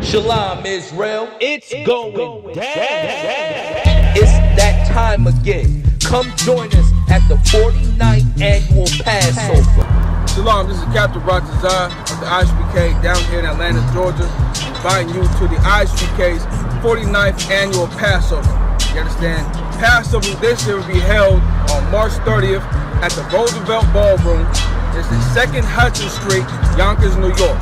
Shalom, Israel. It's going down. It's that time again. Come join us at the 49th annual Passover. Shalom, this is Captain Rottazar of the I.S.U.P.K. down here in Atlanta, Georgia, inviting you to the I.S.U.P.K's 49th annual Passover. You understand? Passover this year will be held on March 30th at the Roosevelt Ballroom. It's the 2nd Hudson Street, Yonkers, New York.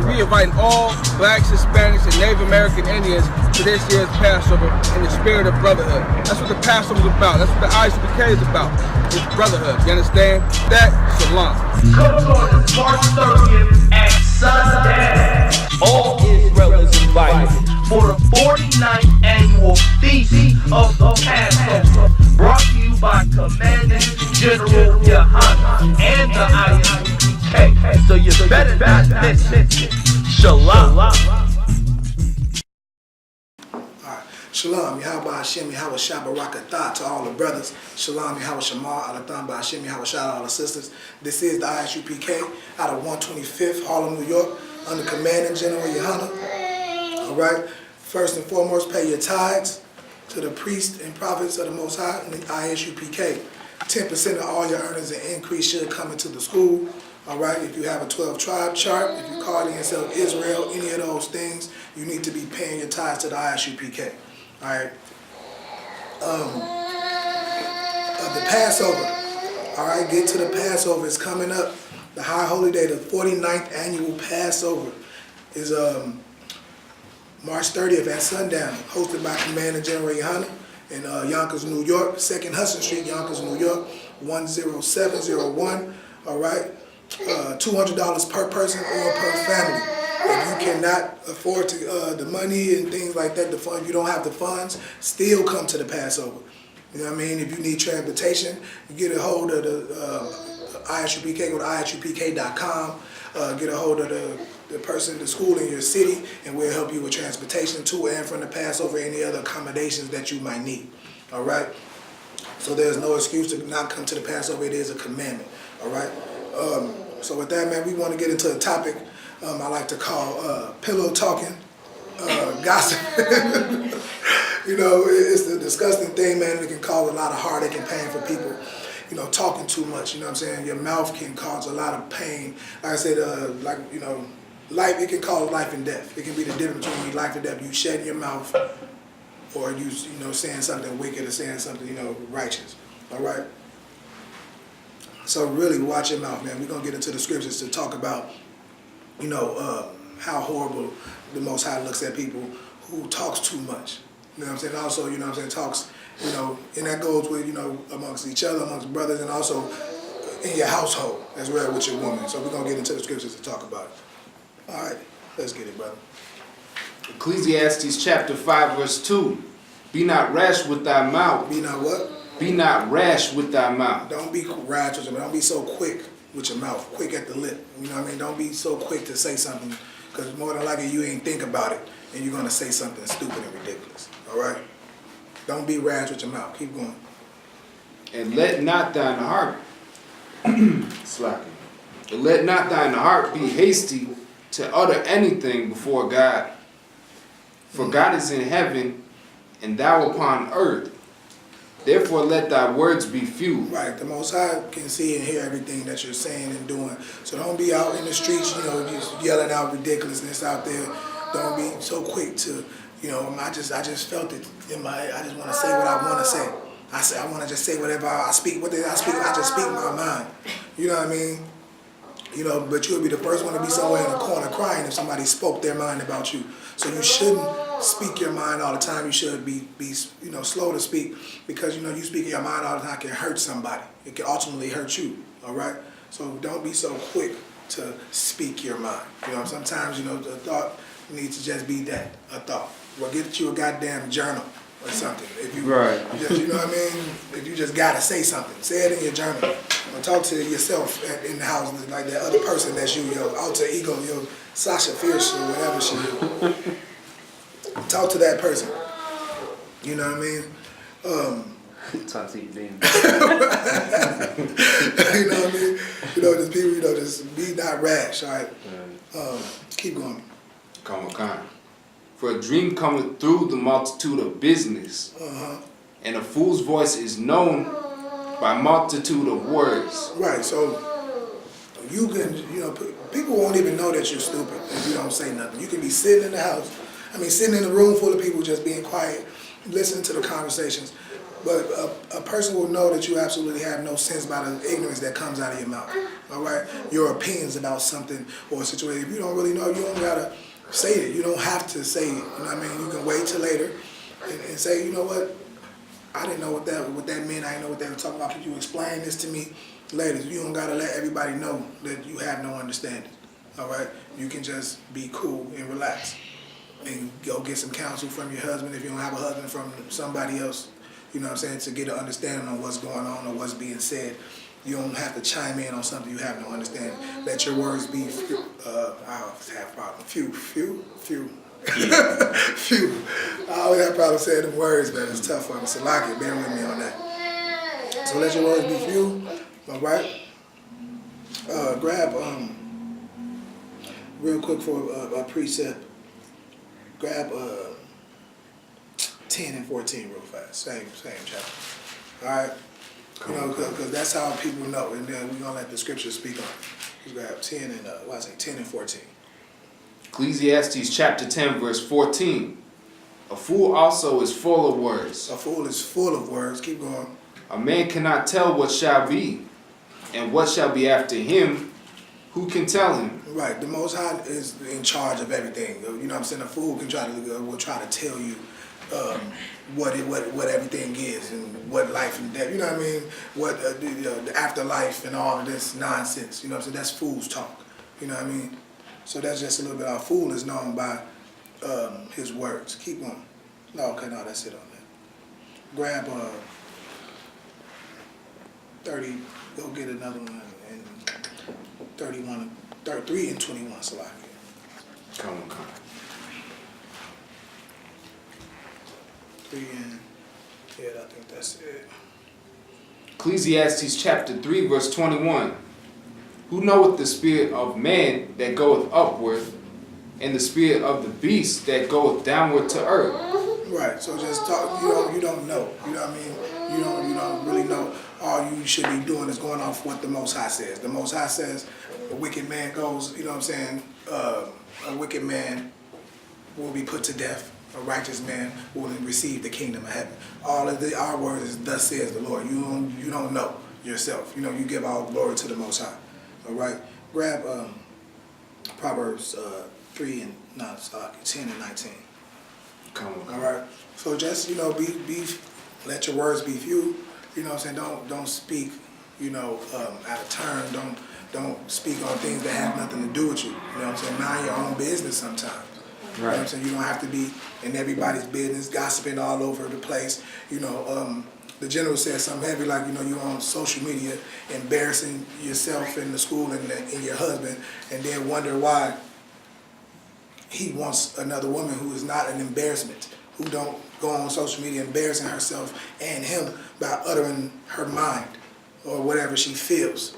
We inviting all blacks, Hispanics, and Native American Indians to this year's Passover in the spirit of brotherhood. That's what the Passover is about. That's what the I.S.U.P.K. is about. It's brotherhood. You understand? That, Shalom. Come join us March 30th at sundown. All Israel is invited for the 49th annual Feast of the Passover, brought to you by Commandant General Yohanna and the I.S.U.P.K. So you better not miss it. Shalom. Shalom, Yahweh Hashem, Yahweh Shabbarakatah to all the brothers. Shalom, Yahweh Shamar, Alatham Hashem, Yahweh Shalom, all the sisters. This is the I.S.U.P.K. out of 125th, Harlem, New York, under Commandant General Yohanna. All right, first and foremost, pay your tithes to the priests and prophets of the Most High and the I.S.U.P.K. 10% of all your earnings and increase should come into the school. All right, if you have a 12-tribe chart, if you call yourself Israel, any of those things, you need to be paying your tithes to the I.S.U.P.K. All right. The Passover. All right, get to the Passover. It's coming up. The High Holy Day, the 49th annual Passover, is March 30th at sundown, hosted by Commander General Yohanna in Yonkers, New York, 2nd Hudson Street, Yonkers, New York, 10701. All right, $200 per person or per family. If you cannot afford to, the money and things like that, the fund, if you don't have the funds, still come to the Passover. You know what I mean? If you need transportation, you get a hold of the I.S.U.P.K. Go to ISUPK.com. Get a hold of the person, the school in your city, and we'll help you with transportation to and from the Passover, any other accommodations that you might need. All right? So there's no excuse to not come to the Passover. It is a commandment. All right? So with that, man, we want to get into a topic I like to call pillow talking, gossip. You know, it's a disgusting thing, man. It can cause a lot of heartache and pain for people. You know, talking too much, you know what I'm saying? Your mouth can cause a lot of pain. Like I said, life, it can cause life and death. It can be the difference between life and death. You shut your mouth or you saying something wicked or saying something, righteous. All right? So really watch your mouth, man. We're going to get into the scriptures to talk about, how horrible the Most High looks at people who talks too much. You know what I'm saying? Also, talks, and that goes with, amongst each other, amongst brothers, and also in your household as well with your woman. So we're going to get into the scriptures to talk about it. All right, let's get it, brother. Ecclesiastes chapter 5, verse 2. Be not rash with thy mouth. Be not what? Be not rash with thy mouth. Don't be rash with your mouth. Don't be so quick with your mouth, quick at the lip. You know what I mean? Don't be so quick to say something, because more than likely you ain't think about it, and you're going to say something stupid and ridiculous. All right? Don't be rash with your mouth. Keep going. And let not thine heart, slacking. And let not thine heart be hasty to utter anything before God. For God is in heaven, and thou upon earth. Therefore let thy words be few. Right. The Most High can see and hear everything that you're saying and doing. So don't be out in the streets, just yelling out ridiculousness out there. Don't be so quick to, I just felt it in my head. I just want to say what I want to say. I want to just say whatever I speak. I just speak my mind. You know what I mean? But you'll be the first one to be somewhere in a corner crying if somebody spoke their mind about you. So you shouldn't speak your mind all the time. You should be slow to speak, because you speaking your mind all the time can hurt somebody. It can ultimately hurt you. All right. So don't be so quick to speak your mind. Sometimes the thought needs to just be that, a thought. Well, get you a goddamn journal or something. If you right. You know what I mean? If you just gotta say something, say it in your journal. Or talk to yourself in the house, like that other person that's you, your alter ego, your Sasha Fierce or whatever she is. Talk to that person. You know what I mean? Talk to you then. You know what I mean? Just people, just be not rash, all right? Keep going. Come on. For a dream cometh through the multitude of business, and a fool's voice is known by multitude of words. Right, so you can, people won't even know that you're stupid if you don't say nothing. You can be sitting in the house, sitting in a room full of people just being quiet, listening to the conversations, but a person will know that you absolutely have no sense by the ignorance that comes out of your mouth, all right? Your opinions about something or a situation. If you don't really know, you don't gotta say it. You don't have to say it, you know what I mean? You can wait till later and say, you know what? I didn't know what that meant. I didn't know what they were talking about. Could you explain this to me later? You don't gotta let everybody know that you have no understanding. All right? You can just be cool and relax, and go get some counsel from your husband if you don't have a husband, from somebody else. You know what I'm saying? To get an understanding on what's going on or what's being said. You don't have to chime in on something you have no understanding. Let your words be few. I always have problems. Few. Few. I always have problems saying the words, man. It's tough for me. So lock it. Bear with me on that. So let your words be few. All right. Grab real quick for a precept. Grab 10 and 14 real fast. Same chapter. All right. Because that's how people know, and then we're gonna let the scripture speak on it. You grab 10 and 10 and 14. Ecclesiastes chapter 10 verse 14. A fool also is full of words. A fool is full of words. Keep going. A man cannot tell what shall be, and what shall be after him. Who can tell him? Right. The Most High is in charge of everything. You know what I'm saying? A fool can will try to tell you what everything is, and what life and death. You know what I mean? What the afterlife and all of this nonsense. You know what I'm saying? That's fool's talk. You know what I mean? So that's just a little bit. Our fool is known by his words. Keep going. No, that's it on that. Grab 30. Go get another one and 31, 33 and 21. Salaki. Come on. 3 and I think that's it. Ecclesiastes chapter 3 verse 21. Who knoweth the spirit of man that goeth upward, and the spirit of the beast that goeth downward to earth? Right. So just talk. You don't know. You know what I mean? You don't really know. All you should be doing is going off what the Most High says. The Most High says a wicked man goes. You know what I'm saying? A wicked man will be put to death. A righteous man will receive the kingdom of heaven. All of our words is thus says the Lord. You don't know yourself. You give all glory to the Most High. All right. Grab Proverbs 10 and 19. Come on. All right. So just be let your words be few. You know what I'm saying? Don't speak out of turn. Don't speak on things that have nothing to do with you. You know what I'm saying? Mind your own business sometimes. Right. You know what I'm saying? You don't have to be in everybody's business, gossiping all over the place. The general said something heavy like, you're on social media embarrassing yourself in the school and your husband, and then wonder why he wants another woman who is not an embarrassment, who don't go on social media embarrassing herself and him by uttering her mind or whatever she feels.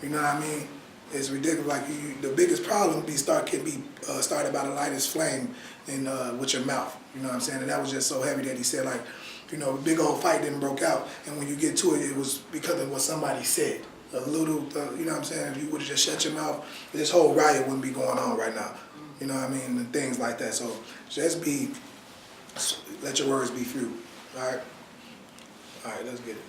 You know what I mean? It's ridiculous. Like the biggest problem can be started by the lightest flame with your mouth. You know what I'm saying? And that was just so heavy that he said, like, a big old fight didn't broke out, and when you get to it, it was because of what somebody said. A little, you know what I'm saying? If you would have just shut your mouth, this whole riot wouldn't be going on right now. You know what I mean? And things like that. So just let your words be few. All right? All right, let's get it.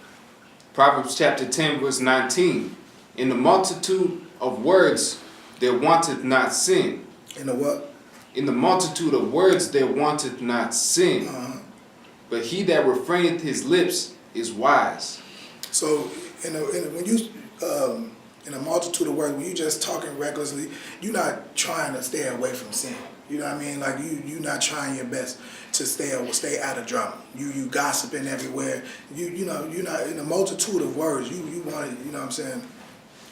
Proverbs chapter 10 verse 19. In the multitude of words there wanteth not sin. In the what? In the multitude of words there wanteth not sin. But he that refraineth his lips is wise. So when you in a multitude of words, when you just talking recklessly, you're not trying to stay away from sin. You know what I mean? Like you're not trying your best to stay out of drama. You gossiping everywhere. You're not in a multitude of words. You want to, you know what I'm saying?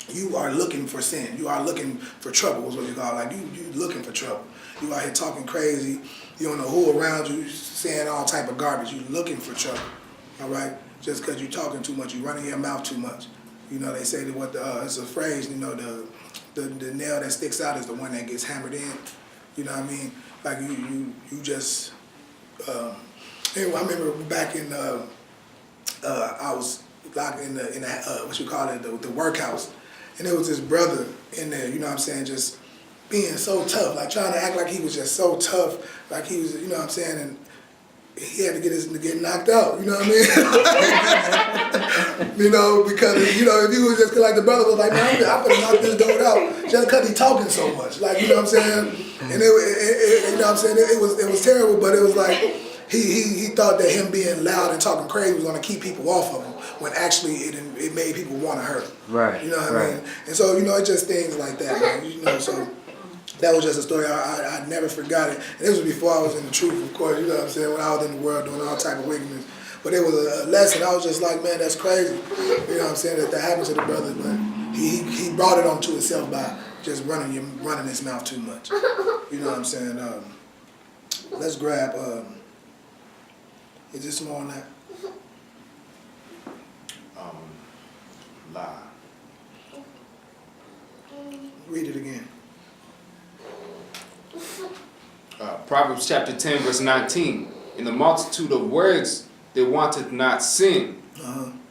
You are looking for sin. You are looking for trouble, is what you call it. Like you looking for trouble. You out here talking crazy. You don't know who around you, saying all type of garbage. You looking for trouble. All right? Just because you talking too much, you running your mouth too much. They say that it's a phrase. The nail that sticks out is the one that gets hammered in. You know what I mean? Like you just. Anyway, I remember back in I was locked in the what you call it, the workhouse, and there was this brother in there. You know what I'm saying? Just being so tough, like trying to act like he was just so tough, like he was. You know what I'm saying? And he had to get knocked out. You know what I mean? You know, because if he was just like the brother was like, man, I'm gonna knock this dude out just because he talking so much. Like, you know what I'm saying? And you know what I'm saying? It was terrible, but it was like he thought that him being loud and talking crazy was gonna keep people off of him, when actually it made people want to hurt him. Right. You know what I mean? And so it's just things like that, man. So. That was just a story I never forgot it. And this was before I was in the truth, of course, you know what I'm saying, when I was in the world doing all type of wickedness. But it was a lesson. I was just like, man, that's crazy. You know what I'm saying, that happened to the brother. But he brought it onto himself by just running his mouth too much. You know what I'm saying? Let's grab, is this more on that? Lie. Read it again. Proverbs chapter 10, verse 19. In the multitude of words there wanteth not sin,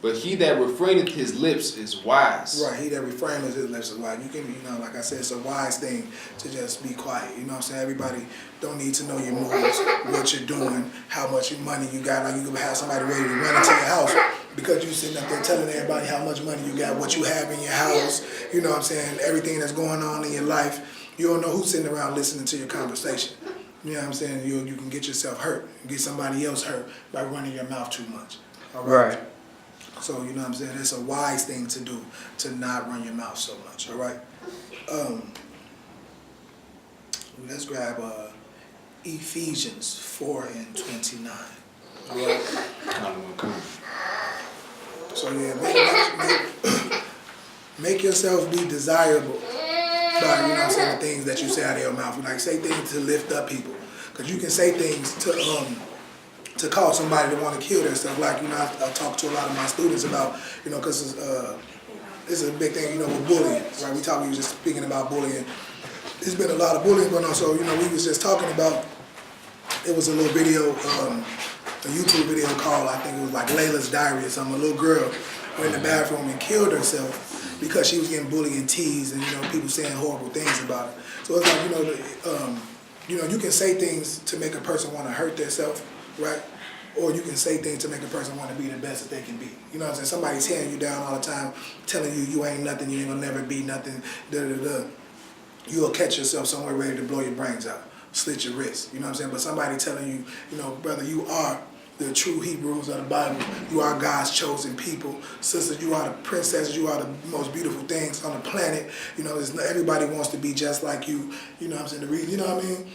but he that refraineth his lips is wise. Right, he that refraineth his lips is wise. You can, like I said, it's a wise thing to just be quiet. You know what I'm saying? Everybody don't need to know your moves, what you're doing, how much money you got. Like you can have somebody ready to run into your house because you sitting up there telling everybody how much money you got, what you have in your house. You know what I'm saying? Everything that's going on in your life. You don't know who's sitting around listening to your conversation. You know what I'm saying? You can get yourself hurt, get somebody else hurt by running your mouth too much. All right? So, you know what I'm saying? It's a wise thing to do, to not run your mouth so much, all right? Let's grab Ephesians 4:29. All right? So, yeah, make yourself be desirable. By, you know what I'm saying, the things that you say out of your mouth. Like, say things to lift up people. Because you can say things to cause somebody to want to kill themselves. Like, I talk to a lot of my students about, because it's a big thing, with bullying. Right? We was just speaking about bullying. There's been a lot of bullying going on. So, we was just talking about, it was a little video, a YouTube video called, I think it was like Layla's Diary or something. A little girl went in the bathroom and killed herself because she was getting bullied and teased and, people saying horrible things about her. So it's like, you can say things to make a person want to hurt themselves, right? Or you can say things to make a person want to be the best that they can be. You know what I'm saying? Somebody's tearing you down all the time, telling you ain't nothing, you ain't gonna never be nothing, You'll catch yourself somewhere ready to blow your brains out, slit your wrist. You know what I'm saying? But somebody telling you, brother, you are the true Hebrews of the Bible. You are God's chosen people. Sisters, you are the princesses. You are the most beautiful things on the planet. Everybody wants to be just like you. You know what I'm saying? You know what I mean?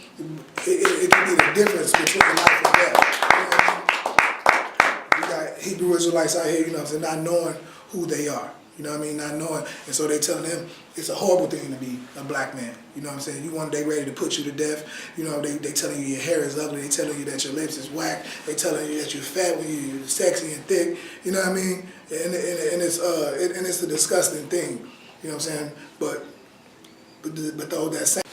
It can be the difference between life and death. You know what I mean? We got Hebrew Israelites out here, you know what I'm saying, not knowing who they are. You know what I mean? Not knowing. And so they telling them it's a horrible thing to be a black man. You know what I'm saying? They ready to put you to death. They telling you your hair is ugly. They telling you that your lips is whack. They telling you that you're fat when you're sexy and thick. You know what I mean? And it's a disgusting thing. You know what I'm saying? But though that same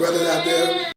brothers out there.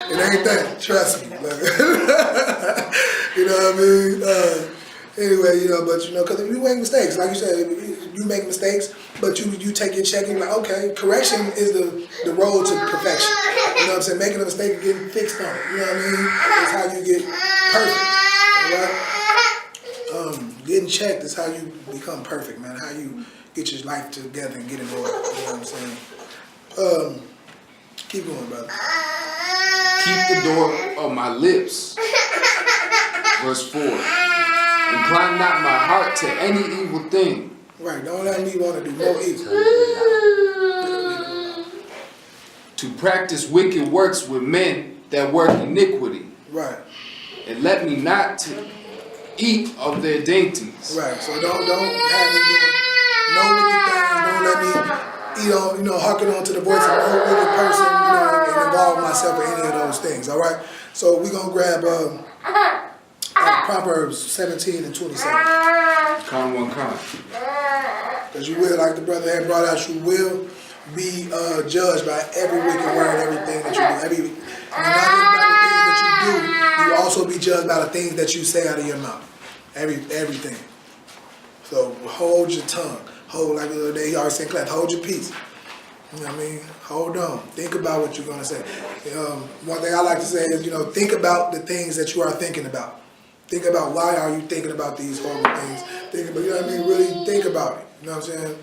It ain't that, trust me. You know what I mean? Anyway, you know, but you know, because you make mistakes, like you said, you make mistakes, but you take your check and you're like, okay, correction is the road to perfection. You know what I'm saying? Making a mistake and getting fixed on it. You know what I mean? Is how you get perfect. All right? Getting checked is how you become perfect, man. How you get your life together and get in order. You know what I'm saying? Keep going, brother. Keep the door of my lips. Verse 4. Incline not my heart to any evil thing. Right, don't let me want to do no evil. To practice wicked works with men that work iniquity. Right. And let me not to eat of their dainties. Right, so don't have me doing no wicked things. Don't let me eat on, you know, hearken on to the voice of no wicked person, you know, and involve myself in any of those things. All right. So we're gonna grab Proverbs 17 and 27. Con one con. Because you will, like the brother had brought out, you will be judged by every wicked word, everything that you do. And not just by the things that you do, you will also be judged by the things that you say out of your mouth. Everything. So hold your tongue. Hold, like the other day, he always said, class, hold your peace. You know what I mean? Hold on. Think about what you're going to say. One thing I like to say is, you know, think about the things that you are thinking about. Think about why are you thinking about these horrible things. Think about, you know what I mean? Really think about it. You know what I'm saying?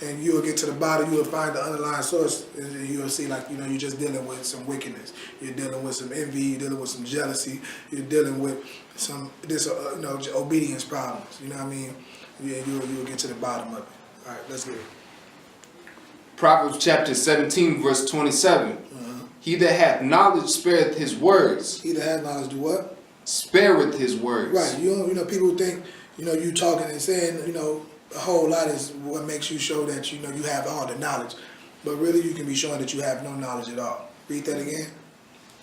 And you'll get to the bottom, you'll find the underlying source, and you'll see, like, you know, you're just dealing with some wickedness. You're dealing with some envy, you're dealing with some jealousy, you're dealing with some, you know, obedience problems. You know what I mean? Yeah, you'll get to the bottom of it. All right, let's get it. Proverbs chapter 17, verse 27. He that hath knowledge spareth his words. He that hath knowledge do what? Spareth his words. Right. You know, people think, you know, you talking and saying, you know, a whole lot is what makes you show that, you know, you have all the knowledge. But really you can be showing that you have no knowledge at all. Read that again.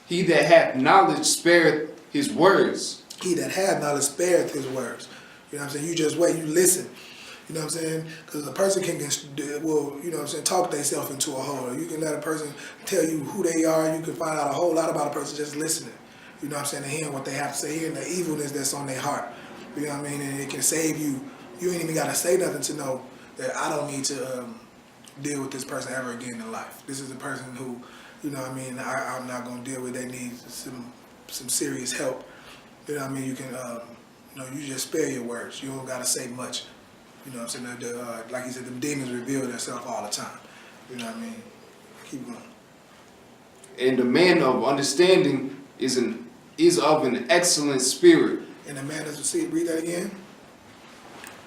He that hath knowledge spareth his words. He that hath knowledge spareth his words. You know what I'm saying? You just wait, you listen. You know what I'm saying? Because a person can, well, you know what I'm saying, talk themselves into a hole. You can let a person tell you who they are. You can find out a whole lot about a person just listening. You know what I'm saying? And hearing what they have to say, hearing the evilness that's on their heart. You know what I mean? And it can save you. You ain't even got to say nothing to know that I don't need to deal with this person ever again in life. This is a person who, you know what I mean, I'm not going to deal with. They need some serious help. You know what I mean? You can, you know, you just spare your words. You don't got to say much. You know what I'm saying? Like he said, the demons reveal themselves all the time. You know what I mean? Keep going. And the man of understanding is of an excellent spirit. And the man of, read that again.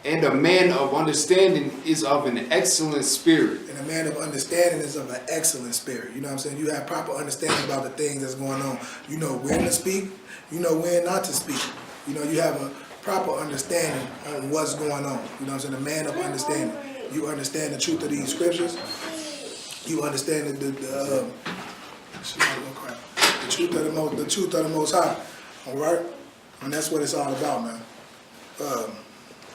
And a man of understanding is of an excellent spirit. And a man of understanding is of an excellent spirit. You know what I'm saying? You have proper understanding about the things that's going on. You know when to speak. You know when not to speak. You know, you have a proper understanding on what's going on. You know what I'm saying? A man of understanding. You understand the truth of these scriptures. You understand the truth of the Most High. All right? And that's what it's all about, man.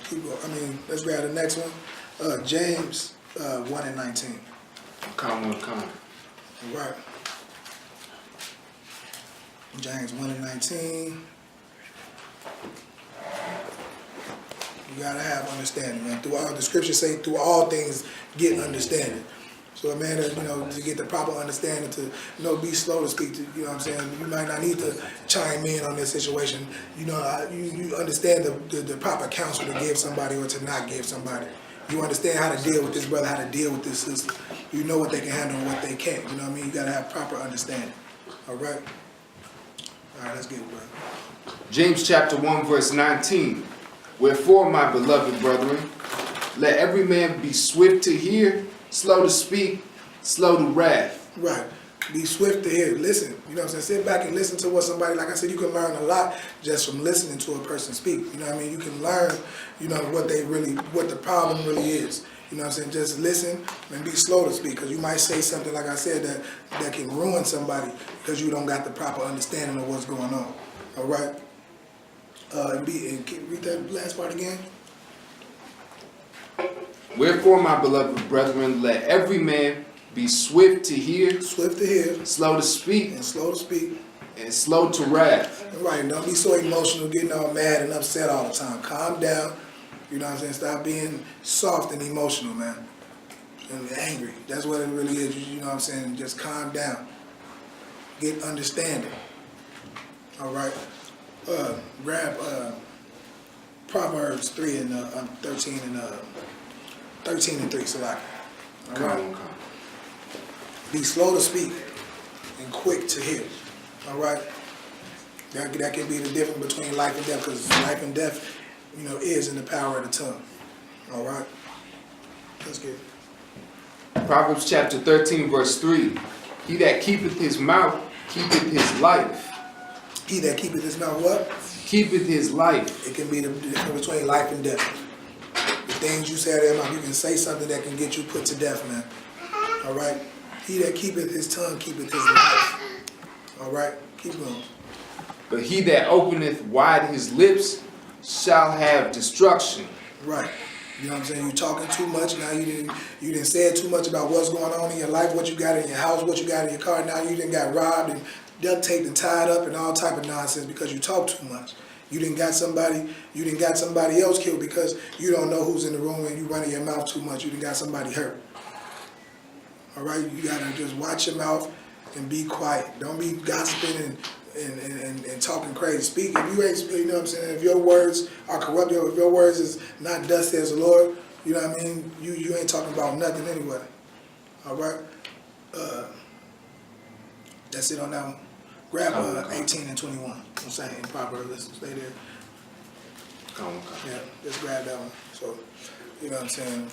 Keep going. I mean, let's grab the next one. James 1 and 19. Come. All right. James 1 and 19. You gotta have understanding, man. Throughout the scriptures say, through all things, get understanding. So a man, you know, to get the proper understanding, to, you know, be slow to speak. To, you know what I'm saying? You might not need to chime in on this situation. You know, you understand the proper counsel to give somebody or to not give somebody. You understand how to deal with this brother, how to deal with this sister. You know what they can handle and what they can't. You know what I mean? You gotta have proper understanding. All right. All right, let's get it, brother. James chapter 1, verse 19. Wherefore, my beloved brethren, let every man be swift to hear, slow to speak, slow to wrath. Right. Be swift to hear. Listen. You know what I'm saying? Sit back and listen to what somebody, like I said, you can learn a lot just from listening to a person speak. You know what I mean? You can learn, you know, what the problem really is. You know what I'm saying? Just listen and be slow to speak, because you might say something, like I said, that can ruin somebody because you don't got the proper understanding of what's going on. All right? And read that last part again. Wherefore, my beloved brethren, let every man be swift to hear, slow to speak, slow to speak, and slow to speak, and slow to wrath. Right, don't be so emotional, getting all mad and upset all the time. Calm down, you know what I'm saying? Stop being soft and emotional, man. And angry. That's what it really is, you know what I'm saying? Just calm down. Get understanding. All right? Grab Proverbs 3 and 13 and 3, so like. All right? Be slow to speak and quick to hear. All right? That can be the difference between life and death, because life and death, you know, is in the power of the tongue. All right? Let's get it. Proverbs chapter 13, verse 3. He that keepeth his mouth keepeth his life. He that keepeth his mouth what? Keepeth his life. It can be the difference between life and death. The things you say out of your mouth, you can say something that can get you put to death, man. All right? He that keepeth his tongue keepeth his life. All right? Keep going. But he that openeth wide his lips shall have destruction. Right. You know what I'm saying? You're talking too much. Now you didn't say too much about what's going on in your life, what you got in your house, what you got in your car. Now you didn't got robbed and duct taped and tied up and all type of nonsense because you talk too much. You didn't got somebody else killed because you don't know who's in the room and you running your mouth too much. You didn't got somebody hurt. All right? You gotta just watch your mouth and be quiet. Don't be gossiping and talking crazy. Speak. If you ain't, you know what I'm saying, if your words are corrupt, if your words is not thus says the Lord, you know what I mean, you ain't talking about nothing anyway. All right? That's it on that one. Grab 18 and 21. I'm saying in Proverbs, let's stay there. Yeah, just grab that one. So, you know what I'm saying?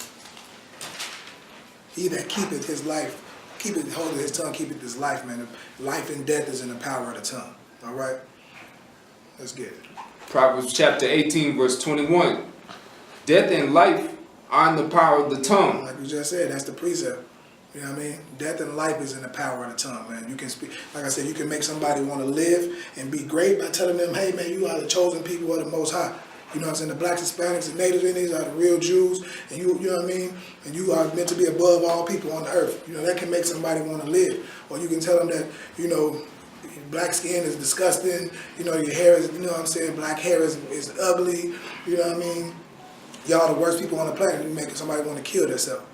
He that keepeth his life, hold of his tongue, keepeth his life, man. Life and death is in the power of the tongue. All right? Let's get it. Proverbs chapter 18, verse 21. Death and life are in the power of the tongue. Like we just said, that's the precept. You know what I mean? Death and life is in the power of the tongue, man. You can speak, like I said, you can make somebody want to live and be great by telling them, hey, man, you are the chosen people of the Most High. You know what I'm saying? The blacks, Hispanics, and Native Indians are the real Jews, and you know what I mean? And you are meant to be above all people on the earth. You know, that can make somebody want to live. Or you can tell them that, you know, black skin is disgusting, you know, your hair is, you know what I'm saying, black hair is ugly, you know what I mean? Y'all the worst people on the planet. You make somebody want to kill themselves.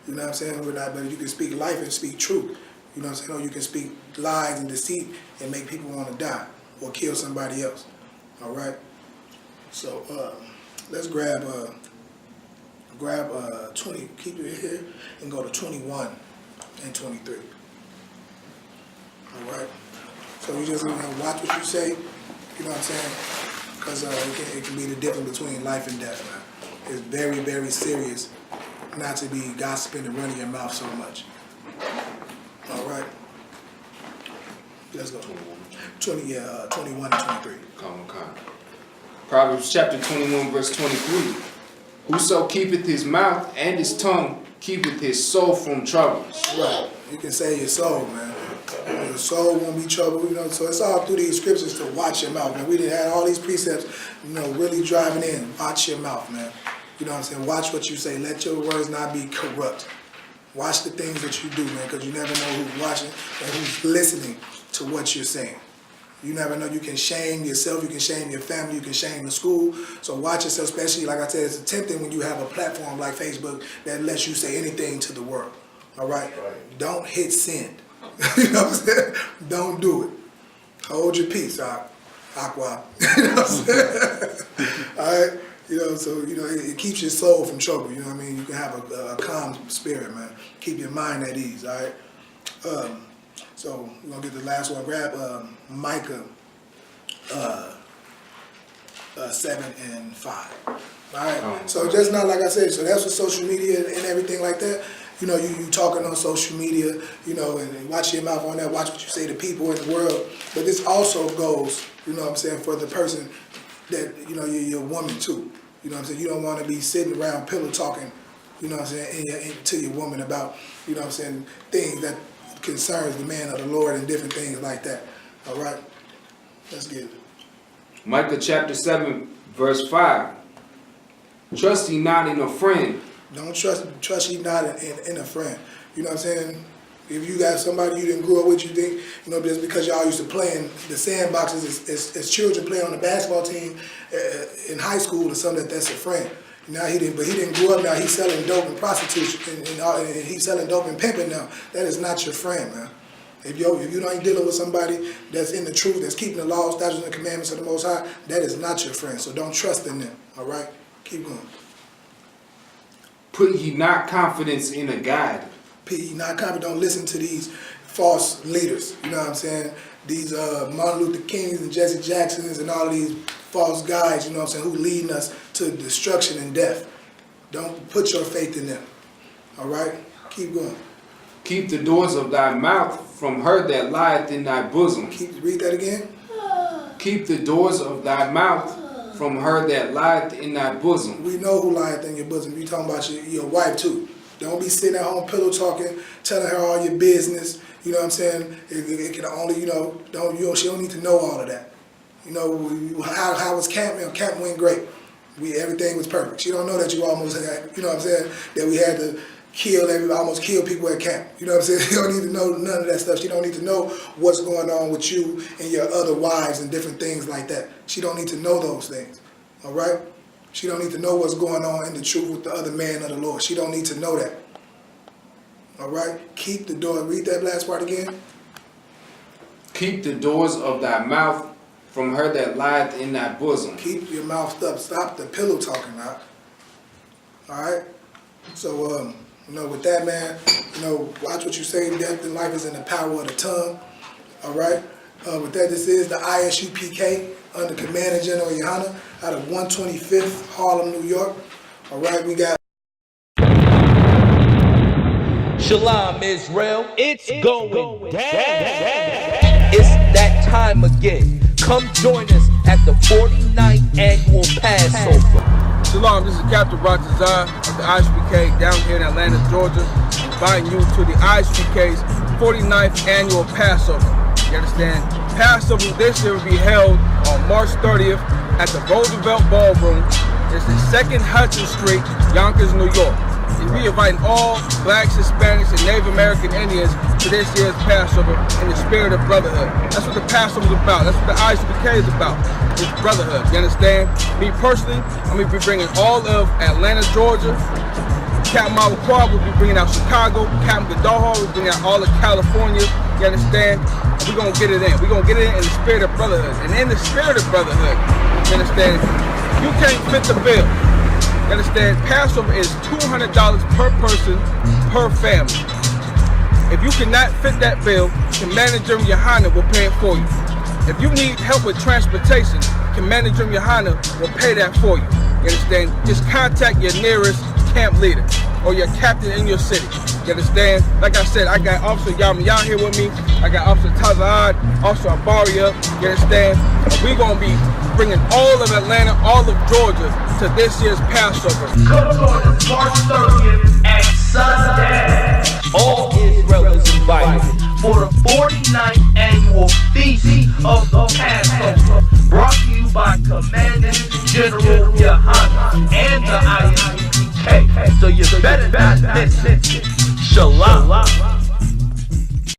You know what I'm saying? We're not, but you can speak life and speak truth. You know what I'm saying? Or you can speak lies and deceit and make people want to die or kill somebody else. All right? So let's grab 20, keep it here, and go to 21 and 23. All right? So you just watch what you say, you know what I'm saying? Because it can be the difference between life and death, man. It's very, very serious not to be gossiping and running your mouth so much. All right? Let's go. 21 and 23. Proverbs chapter 21, verse 23. Whoso keepeth his mouth and his tongue keepeth his soul from troubles. Right. You can say your soul, man. Your soul won't be troubled, you know. So it's all through these scriptures to watch your mouth, man. We didn't have all these precepts, you know, really driving in. Watch your mouth, man. You know what I'm saying? Watch what you say. Let your words not be corrupt. Watch the things that you do, man, because you never know who's watching and who's listening to what you're saying. You never know. You can shame yourself. You can shame your family. You can shame the school. So watch yourself, especially, like I said, it's tempting when you have a platform like Facebook that lets you say anything to the world. All right? Don't hit send. You know what I'm saying? Don't do it. Hold your peace, Aqua. You know what I'm saying? All right? You know, so, you know, it keeps your soul from trouble. You know what I mean? You can have a calm spirit, man. Keep your mind at ease, all right? So we're going to get the last one. Grab Micah 7 and 5. All right? So just not like I said, so that's with social media and everything like that. You know, you talking on social media, you know, and watch your mouth on that, watch what you say to people in the world. But this also goes, you know what I'm saying, for the person that, you know, you're a woman too. You know what I'm saying? You don't want to be sitting around pillow talking, you know what I'm saying, to your woman about, you know what I'm saying, things that concerns the man of the Lord and different things like that. All right? Let's get it. Micah chapter 7, verse 5. Trust ye not in a friend. Don't trust ye not in a friend. You know what I'm saying? If you got somebody you didn't grow up with, you think, you know, just because y'all used to play in the sandboxes as children playing on the basketball team in high school or something, that's a friend. Now he didn't grow up. Now he's selling dope and prostitution, and he's selling dope and pimping now. That is not your friend, man. If you ain't dealing with somebody that's in the truth, that's keeping the laws, statutes, and commandments of the Most High, that is not your friend. So don't trust in them. All right, keep going. Put ye not confidence in a guide. Put ye not confident. Don't listen to these false leaders. You know what I'm saying? These Martin Luther Kings and Jesse Jacksons and all of these false guys, you know what I'm saying, who leading us to destruction and death. Don't put your faith in them. All right? Keep going. Keep the doors of thy mouth from her that lieth in thy bosom. Read that again. Keep the doors of thy mouth from her that lieth in thy bosom. We know who lieth in your bosom. You talking about your wife too. Don't be sitting at home pillow talking, telling her all your business. You know what I'm saying? It can only, you know, she don't need to know all of that. You know, how was camp? You know, camp went great. Everything was perfect. She don't know that you almost had, you know what I'm saying, that we had to almost kill people at camp. You know what I'm saying? She don't need to know none of that stuff. She don't need to know what's going on with you and your other wives and different things like that. She don't need to know those things. All right? She don't need to know what's going on in the truth with the other man of the Lord. She don't need to know that. All right? Keep the door. Read that last part again. Keep the doors of thy mouth from her that lieth in thy bosom. Keep your mouth up. Stop the pillow talking now. All right? So, you know, with that, man, you know, watch what you say. Death and life is in the power of the tongue. All right? With that, this is the I.S.U.P.K. under Commander Gen.YAHANNA out of 125th Harlem, New York. All right, we got Shalom, Israel. It's going down. It's that time again. Come join us at the 49th annual Passover. Shalom, this is Captain Brotherhood of the I.S.U.P.K. down here in Atlanta, Georgia, inviting you to the I.S.U.P.K's 49th annual Passover. You understand? Passover this year will be held on March 30th at the Roosevelt Ballroom. It's the 2nd Hudson Street, Yonkers, New York. And we inviting all blacks, Hispanics, and Native American Indians to this year's Passover in the spirit of brotherhood. That's what the Passover is about. That's what the I.S.U.P.K. is about. It's brotherhood. You understand? Me personally, I'm going to be bringing all of Atlanta, Georgia. Captain Malakwa will be bringing out Chicago. Captain Gaddaha will be bringing out all of California. You understand? We're going to get it in. We're going to get it in the spirit of brotherhood. And in the spirit of brotherhood, you understand? You can't fit the bill. You understand? Passover is $200 per person, per family. If you cannot fit that bill, Commander Gen.YAHANNA will pay it for you. If you need help with transportation, Commander Gen.YAHANNA will pay that for you. You understand? Just contact your nearest camp leader or your captain in your city. You understand? Like I said, I got Officer Yamayan here with me. I got Officer Tazahad, Officer Abaria. You understand? And we're going to be bringing all of Atlanta, all of Georgia to this year's Passover. Come join us March 30th at sundown. All Israel is invited for the 49th annual Feast of the Passover, brought to you by Commander Gen.YAHANNA and the I.S.U.P.K. So you better not miss it. Shalom.